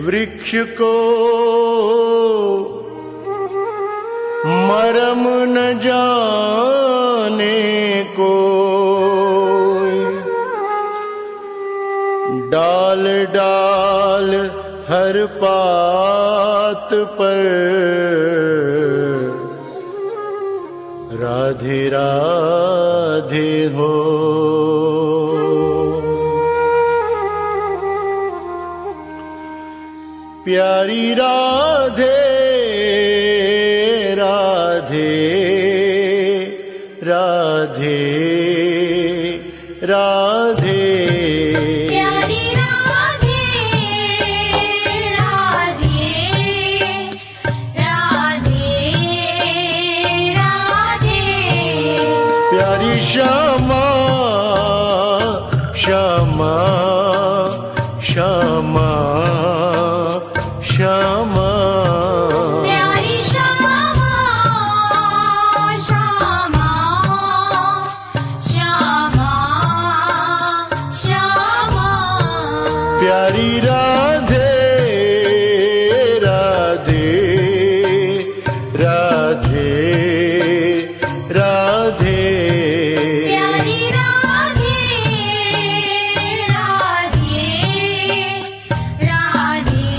वृक्ष को मरम न जाने को, डाल डाल हर पात पर राधे राधे हो। प्यारी राधे राधे राधे राधे, प्यारी राधे राधे राधे राधे, प्यारी श्यामा श्यामा श्यामा श्यामा, प्यारी श्यामा श्यामा श्यामा श्यामा, प्यारी राधे राधे राधे राधे, प्यारी राधे राधे राधे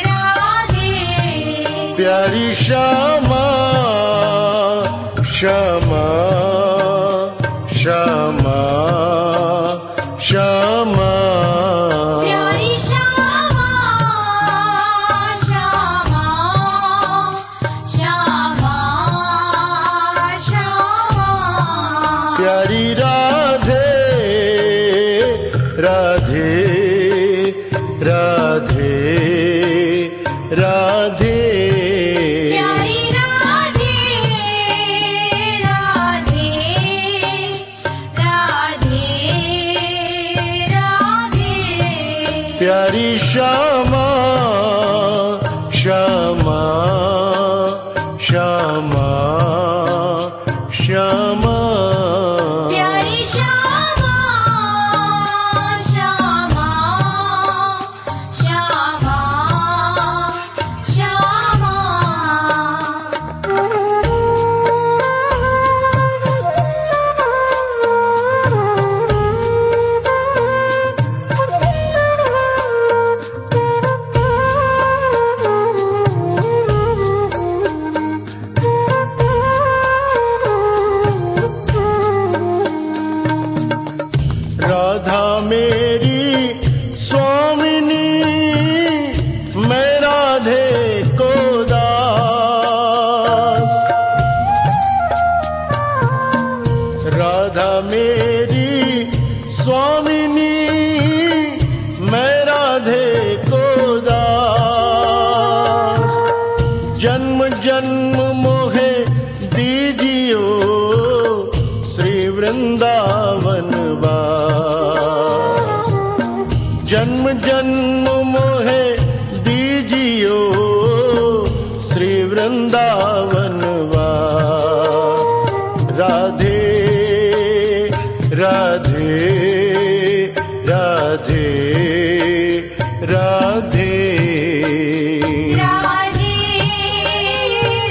राधे, प्यारी श्यामा श्यामा श्यामा श्यामा, प्यारी श्यामा श्यामा श्यामा श्यामा, प्यारी राधे राधे राधे राधे, प्यारी राधे राधे राधे राधे, प्यारी श्यामा श्यामा श्यामा श्यामा, प्यारी श्यामा श्यामा श्यामा श्यामा, राधा मेरी स्वामिनी, मैं राधे को दास। राधा मेरी स्वामिनी, मैं राधे को दास। जन्म जन्म मोहे दीजियो श्री वृंदावन वास। जन्म जन्म मोहे दीजियो श्री वृंदावन वास। राधे राधे राधे राधे, राधे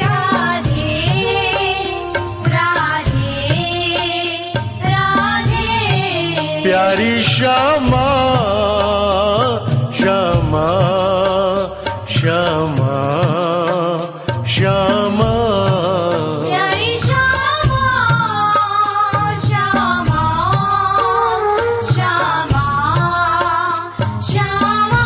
राधे राधे राधे, प्यारी श्यामा श्यामा श्यामा श्यामा, प्यारी श्यामा श्यामा श्यामा श्यामा,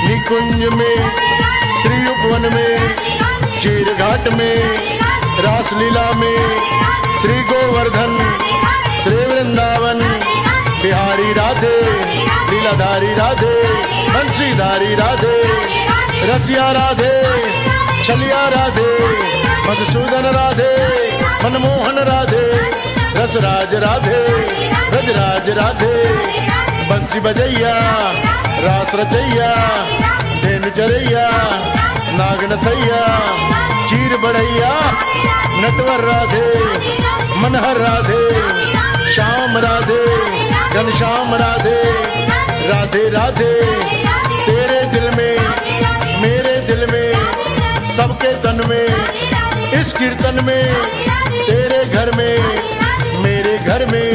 निकुंज में, श्री उपवन में, चीर घाट में, रासलीला में, श्री गोवर्धन, श्री वृंदावन, बिहारी राधे, लीलाधारी राधे, बंशीधारी राधे, रसिया राधे, छलिया राधे, मधुसूदन राधे, मनमोहन राधे, रसराज राधे, ब्रजराज राधे, बंसी बजैया, रास रचैया, धेनु चरैया, नागनथैया, चीर बढ़ैया, नटवर राधे, मनहर राधे, श्याम राधे, घनश्याम राधे, राधे राधे, तेरे दिल में, मेरे दिल में, सबके तन में, इस कीर्तन में, तेरे घर में, मेरे घर में,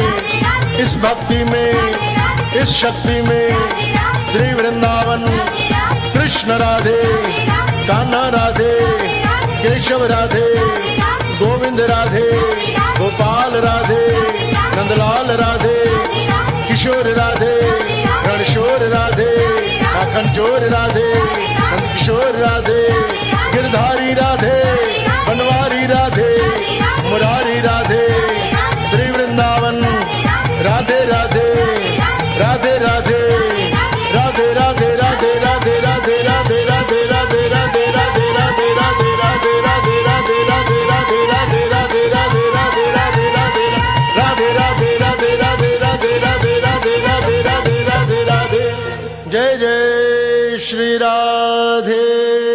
इस भक्ति में, इस शक्ति में, श्री वृंदावन, कृष्ण राधे, कान्हा राधे, केशव राधे, गोविंद राधे, गोपाल राधे, नंदलाल राधे, किशोर राधे, रणशोर राधे, माखन चोर राधे, नंद किशोर राधे, गिरधारी राधे, बनवारी राधे, मुरारी राधे, श्री वृंदावन, राधे राधे, राधे राधे, राधे राधे, राधे राधे, राधे राधे, राधे राधे, राधे राधे, राधे राधे, राधे राधे, राधे राधे, राधे राधे, राधे राधे, राधे राधे, राधे राधे, राधे राधे, राधे राधे, राधे राधे, राधे राधे, राधे राधे, जय जय श्री राधे।